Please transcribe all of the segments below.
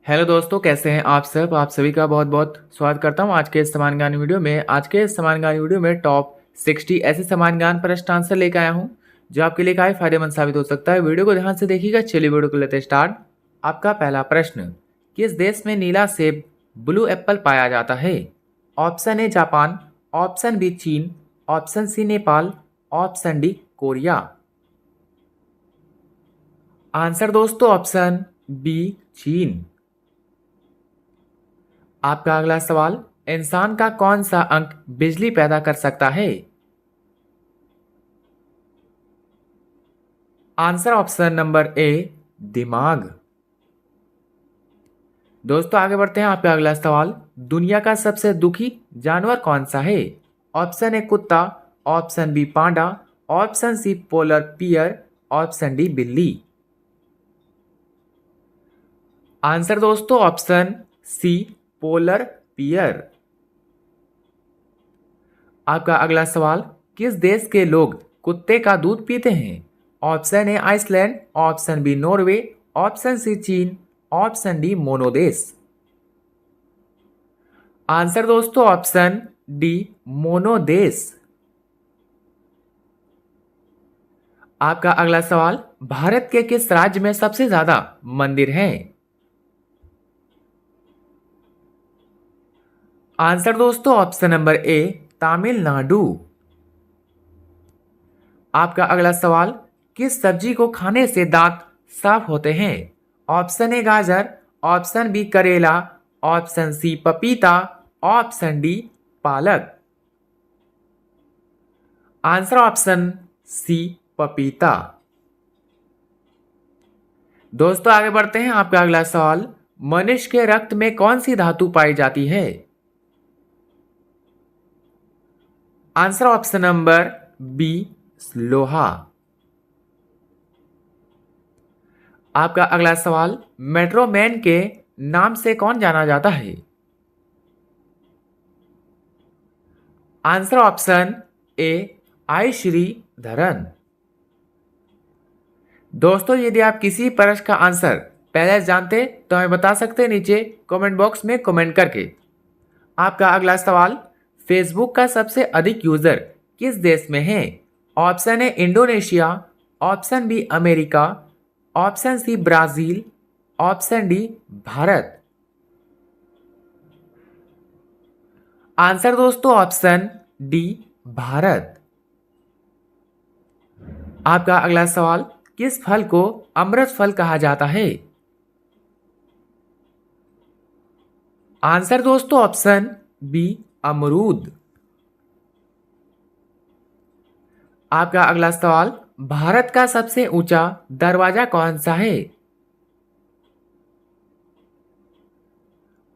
Hello दोस्तों, कैसे हैं आप सब। आप सभी का बहुत बहुत स्वागत करता हूं आज के इस समान ज्ञान वीडियो में। आज के इस समान ज्ञान वीडियो में टॉप 60 ऐसे समान ज्ञान प्रश्न आंसर लेकर आया हूं जो आपके लिए काफी फायदेमंद साबित हो सकता है। वीडियो को ध्यान से देखिएगा। चलिए वीडियो को लेते स्टार्ट। आपका पहला प्रश्न, किस देश में नीला सेब ब्लू एप्पल पाया जाता है? Option A Japan, option B चीन, option C Nepal, option D Korea. Answer दोस्तों ऑप्शन बी चीन। आपका अगला सवाल, इंसान का कौन सा अंग बिजली पैदा कर सकता है? आंसर ऑप्शन नंबर ए दिमाग। दोस्तों आगे बढ़ते हैं। आपका अगला सवाल, दुनिया का सबसे दुखी जानवर कौन सा है? ऑप्शन ए कुत्ता, ऑप्शन बी पांडा, ऑप्शन सी पोलर पियर, ऑप्शन डी बिल्ली। आंसर दोस्तों ऑप्शन सी पोलर पियर। आपका अगला सवाल, किस देश के लोग कुत्ते का दूध पीते हैं? Option A Iceland, option B Norway, option C चीन, ऑप्शन डी मोनोदेश। आंसर दोस्तों ऑप्शन डी मोनोदेश। आपका अगला सवाल, भारत के किस राज्य में सबसे ज्यादा मंदिर हैं? आंसर दोस्तों ऑप्शन नंबर ए तमिलनाडु। आपका अगला सवाल, किस सब्जी को खाने से दांत साफ होते हैं? ऑप्शन ए गाजर, ऑप्शन बी करेला, ऑप्शन सी पपीता, ऑप्शन डी पालक। आंसर ऑप्शन सी पपीता। दोस्तों आगे बढ़ते हैं। आपका अगला सवाल, मनुष्य के रक्त में कौन सी धातु पाई जाती है? आंसर ऑप्शन नंबर बी लोहा। आपका अगला सवाल, मेट्रो मैन के नाम से कौन जाना जाता है? आंसर ऑप्शन ए आई श्रीधरन। दोस्तों यदि आप किसी प्रश्न का आंसर पहले जानते तो हमें बता सकते हैं नीचे कमेंट बॉक्स में कमेंट करके। आपका अगला सवाल, फेसबुक का सबसे अधिक यूजर किस देश में है? Option A Indonesia, option B America, option C Brazil, option D Bharat. Answer दोस्तों ऑप्शन डी भारत। आपका अगला सवाल, किस फल को अमृत फल कहा जाता है? आंसर दोस्तों ऑप्शन बी अमरूद। आपका अगला सवाल, भारत का सबसे ऊंचा दरवाजा कौन सा है?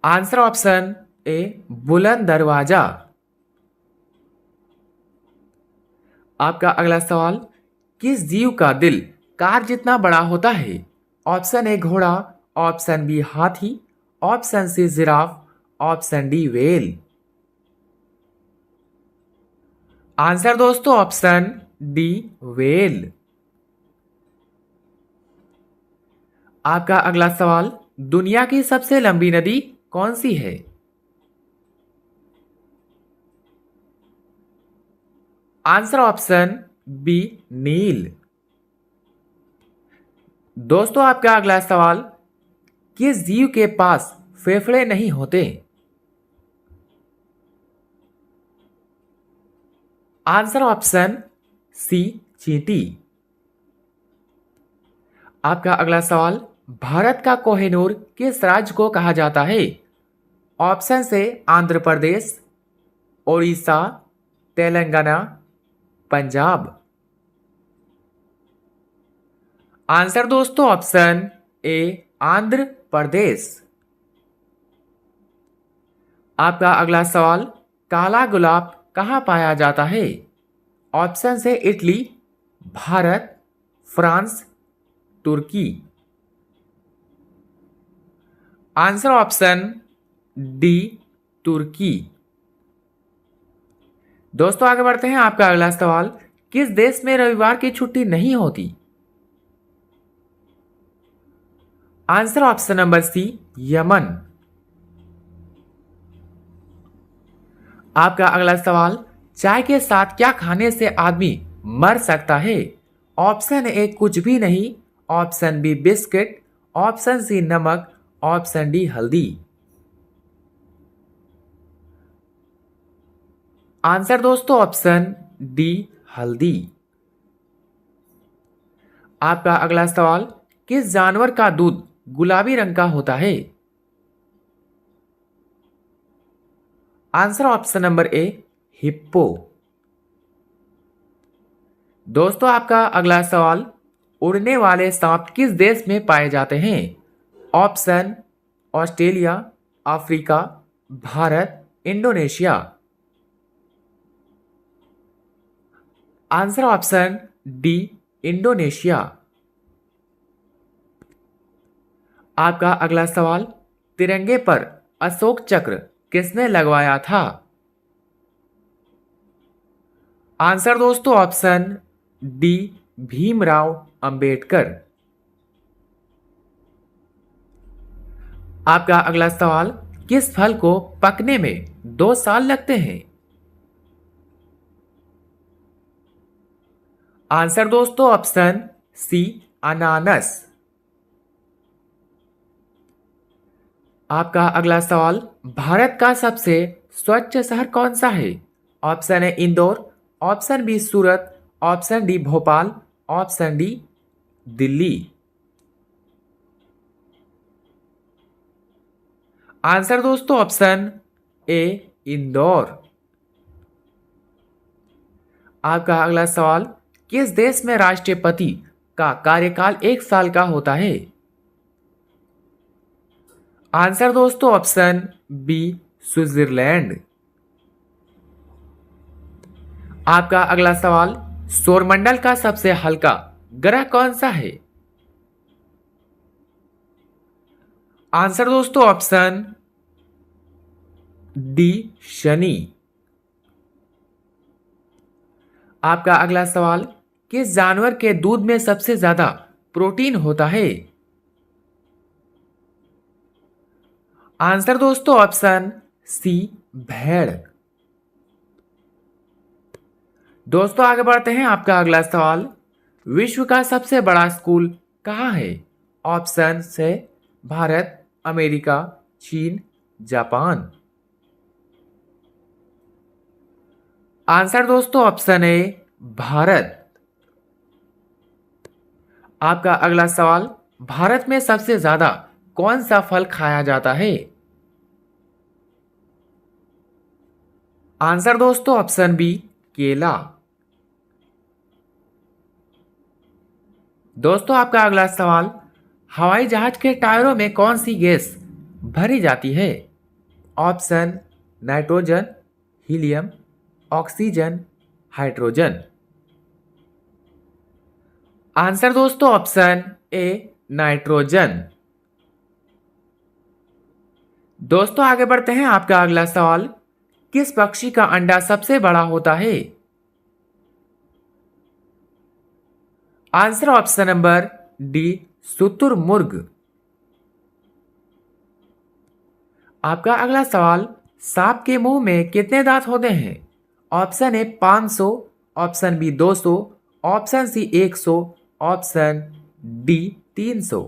आंसर ऑप्शन ए बुलंद दरवाजा। आपका अगला सवाल, किस जीव का दिल कार जितना बड़ा होता है? ऑप्शन ए घोड़ा, ऑप्शन बी हाथी, option C giraffe, option D whale. Answer दोस्तों ऑप्शन डी व्हेल। आपका अगला सवाल, दुनिया की सबसे लंबी नदी कौन सी है? Answer option B Neil. दोस्तों आपका अगला सवाल, किस जीव के पास फेफड़े नहीं होते? आंसर ऑप्शन सी चींटी। आपका अगला सवाल, भारत का कोहिनूर किस राज्य को कहा जाता है? ऑप्शन से आंध्र प्रदेश, ओडिशा, तेलंगाना, पंजाब। आंसर दोस्तों ऑप्शन ए आंध्र प्रदेश। आपका अगला सवाल, काला गुलाब कहाँ पाया जाता है? ऑप्शन से इटली, भारत, फ्रांस, तुर्की। आंसर ऑप्शन डी तुर्की। दोस्तों आगे बढ़ते हैं। आपका अगला सवाल, किस देश में रविवार की छुट्टी नहीं होती? Answer option number C, Yemen. आपका अगला सवाल, चाय के साथ क्या खाने से आदमी मर सकता है? ऑप्शन ए कुछ भी नहीं, option B biscuit, option C नमक, ऑप्शन डी हल्दी। आंसर दोस्तों ऑप्शन डी, हल्दी। आपका अगला सवाल, किस जानवर का दूध गुलाबी रंग का होता है? Answer option number A, hippo. दोस्तों आपका अगला सवाल, उड़ने वाले सांप किस देश में पाए जाते हैं? Option Australia, Africa, Bharat, Indonesia. Answer option D, Indonesia. आपका अगला सवाल, तिरंगे पर अशोक चक्र किसने लगवाया था? आंसर दोस्तों ऑप्शन डी, भीमराव अंबेडकर। आपका अगला सवाल, किस फल को पकने में 2 साल लगते हैं? आंसर दोस्तों ऑप्शन सी, अनानस। आपका अगला सवाल, भारत का सबसे स्वच्छ शहर कौन सा है? Option A Indore, option B Surat, option D Bhopal, option D Delhi. Answer दोस्तों ऑप्शन ए, इंदौर। आपका अगला सवाल, किस देश में राष्ट्रपति का कार्यकाल 1 साल का होता है? आंसर दोस्तों ऑप्शन बी, स्विट्जरलैंड। आपका अगला सवाल, सौरमंडल का सबसे हल्का ग्रह कौन सा है? आंसर दोस्तों ऑप्शन डी, शनि। आपका अगला सवाल, किस जानवर के दूध में सबसे ज्यादा प्रोटीन होता है? आंसर दोस्तों ऑप्शन सी, भेड़। दोस्तों आगे बढ़ते हैं। आपका अगला सवाल, विश्व का सबसे बड़ा स्कूल कहाँ है? ऑप्शन से भारत, अमेरिका, चीन, जापान। आंसर दोस्तों ऑप्शन ए, भारत। आपका अगला सवाल, भारत में सबसे ज्यादा कौन सा फल खाया जाता है? आंसर दोस्तों ऑप्शन बी, केला। दोस्तों आपका अगला सवाल, हवाई जहाज के टायरों में कौन सी गैस भरी जाती है? Option nitrogen, helium, oxygen, hydrogen. Answer दोस्तों ऑप्शन ए, नाइट्रोजन। दोस्तों आगे बढ़ते हैं। आपका अगला सवाल, किस पक्षी का अंडा सबसे बड़ा होता है? आंसर ऑप्शन नंबर डी, शुतुरमुर्ग। आपका अगला सवाल, सांप के मुंह में कितने दांत होते हैं? Option A 500, option B 200, option C 100, option D 300।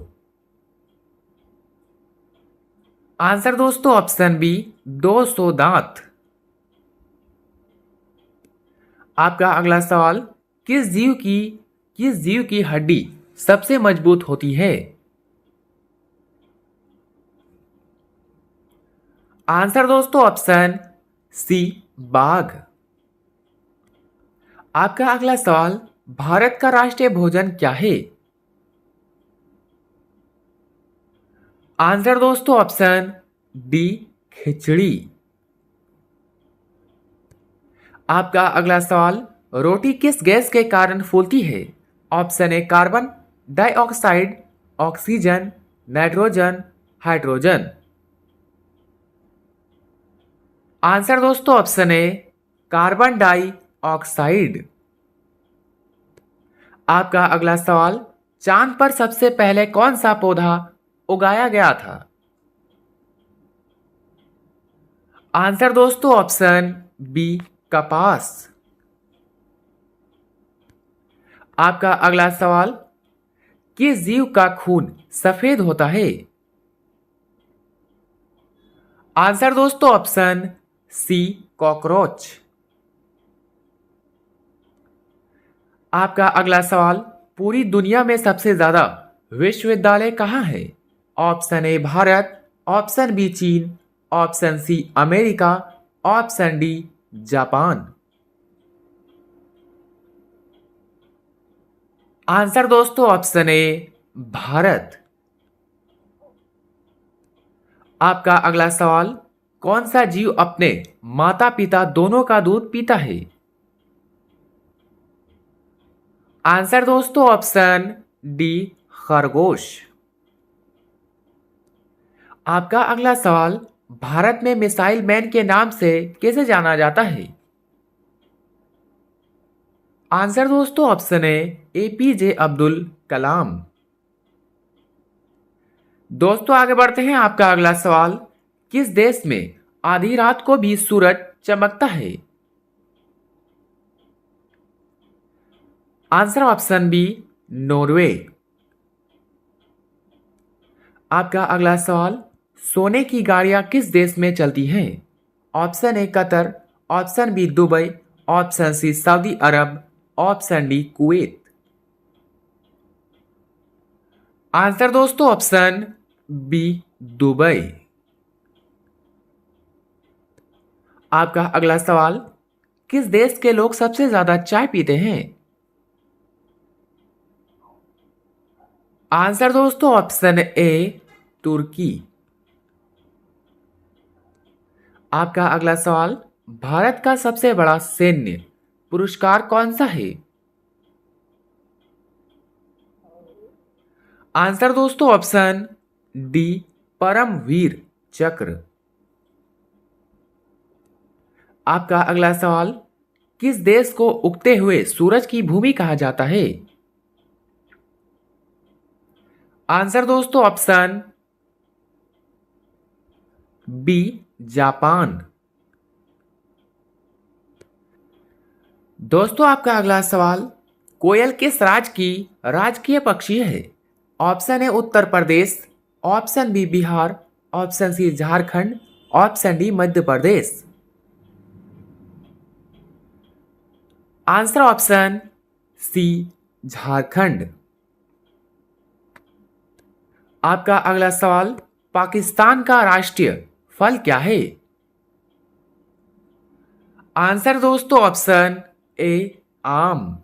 Answer दोस्तों ऑप्शन बी, 200 दांत। आपका अगला सवाल, किस जीव की हड्डी सबसे मजबूत होती है? आंसर दोस्तों ऑप्शन सी, बाघ। आपका अगला सवाल, भारत का राष्ट्रीय भोजन क्या है? आंसर दोस्तों ऑप्शन डी, खिचड़ी। आपका अगला सवाल, रोटी किस गैस के कारण फूलती है? ऑप्शन ए carbon dioxide, oxygen, nitrogen, hydrogen. Answer दोस्तों ऑप्शन ए, कार्बन डाइऑक्साइड। आपका अगला सवाल, चांद पर सबसे पहले कौन सा पौधा उगाया गया था? आंसर दोस्तों ऑप्शन बी, कपास। आपका अगला सवाल, किस जीव का खून सफेद होता है? आंसर दोस्तों ऑप्शन सी, कॉकरोच। आपका अगला सवाल, पूरी दुनिया में सबसे ज्यादा विश्वविद्यालय कहाँ है? Option A Bharat, option B चीन, option C America, option D Japan. Answer दोस्तों ऑप्शन ए, भारत। आपका अगला सवाल, कौन सा जीव अपने माता पिता दोनों का दूध पीता है? आंसर दोस्तों ऑप्शन डी, खरगोश। आपका अगला सवाल, भारत में मिसाइल मैन के नाम से किसे जाना जाता है? आंसर दोस्तों ऑप्शन ए, एपीजे अब्दुल कलाम। दोस्तों आगे बढ़ते हैं। आपका अगला सवाल, किस देश में आधी रात को भी सूरज चमकता है? Answer option B, Norway. आपका अगला सवाल, सोने की गाड़ियां किस देश में चलती हैं? Option A Qatar, option B Dubai, option C Saudi Arab, option D Kuwait. Answer दोस्तों ऑप्शन बी, दुबई। आपका अगला सवाल, किस देश के लोग सबसे ज्यादा चाय पीते हैं? आंसर दोस्तों ऑप्शन ए, तुर्की। आपका अगला सवाल, भारत का सबसे बड़ा सैन्य पुरस्कार कौन सा है? आंसर दोस्तों ऑप्शन डी, परमवीर चक्र। आपका अगला सवाल, किस देश को उगते हुए सूरज की भूमि कहा जाता है? आंसर दोस्तों ऑप्शन बी, जापान। दोस्तों आपका अगला सवाल, कोयल किस राज्य की राजकीय पक्षी है? Option A Uttar Pradesh, option B Bihar, option C Jharkhand, option D Madhya Pradesh. Answer option C, Jharkhand. आपका अगला सवाल, पाकिस्तान का राष्ट्रीय फल क्या है? आंसर दोस्तों ऑप्शन ए, आम।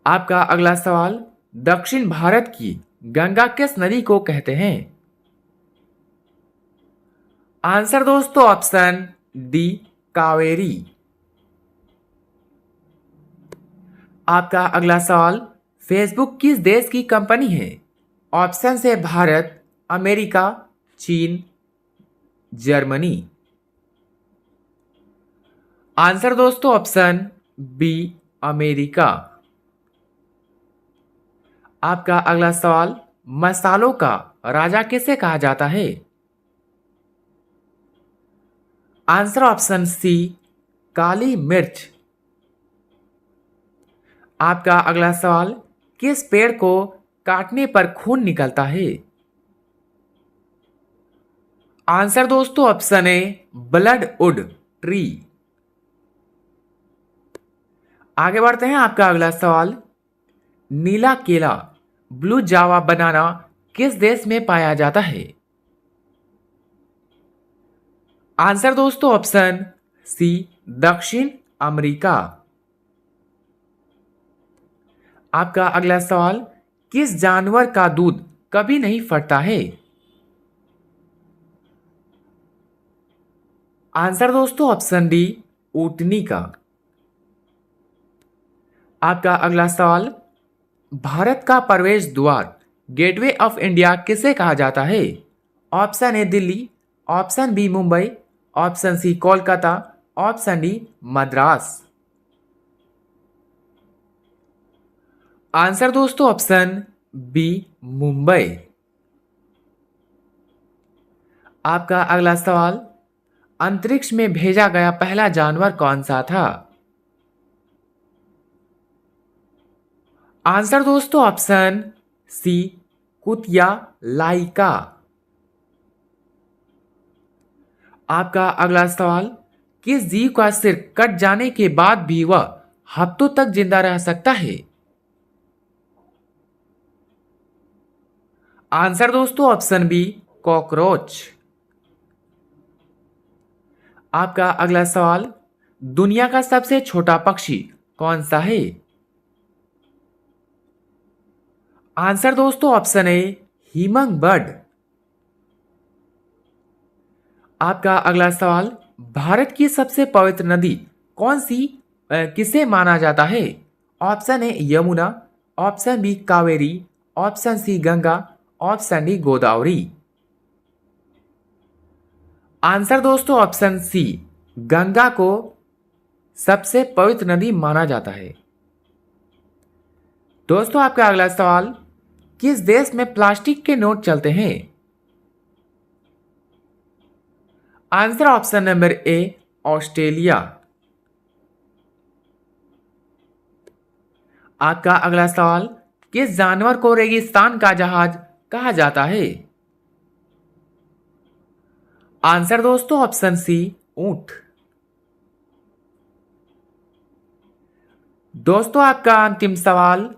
आपका अगला सवाल, दक्षिण भारत की गंगा किस नदी को कहते हैं? आंसर दोस्तों ऑप्शन डी, कावेरी। आपका अगला सवाल, फेसबुक किस देश की कंपनी है? ऑप्शन से भारत, अमेरिका, चीन, जर्मनी। आंसर दोस्तों ऑप्शन बी, अमेरिका। आपका अगला सवाल, मसालों का राजा किसे कहा जाता है? आंसर ऑप्शन सी, काली मिर्च। आपका अगला सवाल, किस पेड़ को काटने पर खून निकलता है? आंसर दोस्तों ऑप्शन ए, ब्लडवुड ट्री। आगे बढ़ते हैं। आपका अगला सवाल, नीला केला, ब्लू जावा बनाना किस देश में पाया जाता है? आंसर दोस्तों ऑप्शन सी, दक्षिण अमेरिका। आपका अगला सवाल, किस जानवर का दूध कभी नहीं फटता है? आंसर दोस्तों ऑप्शन डी, ऊंटनी का। आपका अगला सवाल, भारत का प्रवेश द्वार गेटवे ऑफ इंडिया किसे कहा जाता है? Option A Delhi, option B Mumbai, option C Kolkata, option D Madras. Answer दोस्तों ऑप्शन बी मुंबई। आपका अगला सवाल, अंतरिक्ष में भेजा गया पहला जानवर कौन सा था? आंसर दोस्तों ऑप्शन सी कुतिया लाइका। आपका अगला सवाल, किस जीव का सिर कट जाने के बाद भी वह हफ्तों तक जिंदा रह सकता है? आंसर दोस्तों ऑप्शन बी कॉकरोच। आपका अगला सवाल, दुनिया का सबसे छोटा पक्षी कौन सा है? आंसर दोस्तों ऑप्शन ए हीमंग बर्ड। आपका अगला सवाल, भारत की सबसे पवित्र नदी कौन सी किसे माना जाता है? Option A Yamuna, option B Kaveri, option C Ganga, option D Godavari. Answer दोस्तों ऑप्शन सी गंगा को सबसे पवित्र नदी माना जाता है। दोस्तों आपका अगला सवाल, किस देश में प्लास्टिक के नोट चलते हैं? Answer option number A Australia. आपका अगला सवाल, किस जानवर को रेगिस्तान का जहाज कहा जाता है? आंसर दोस्तों ऑप्शन सी ऊंट। दोस्तों आपका अंतिम सवाल,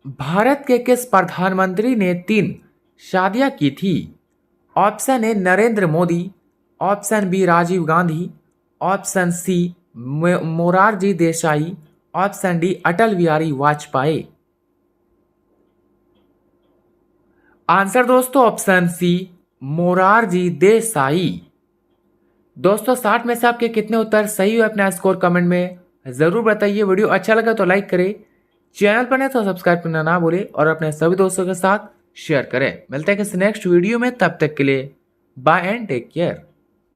भारत के किस प्रधानमंत्री ने 3 शादियां की थी? Option A Narendra Modi, option B Rajiv Gandhi, option C Morarji Desai, option D Atal Bihari Vajpayee. Answer दोस्तों ऑप्शन सी मोरारजी देसाई। दोस्तों 60 में से आपके कितने उत्तर सही हुए अपना स्कोर कमेंट में जरूर बताइए। वीडियो अच्छा लगा तो लाइक करें, चैनल पर नहीं तो सब्सक्राइब करना ना भूलें और अपने सभी दोस्तों के साथ शेयर करें। मिलते हैं किसी नेक्स्ट वीडियो में, तब तक के लिए बाय एंड टेक केयर।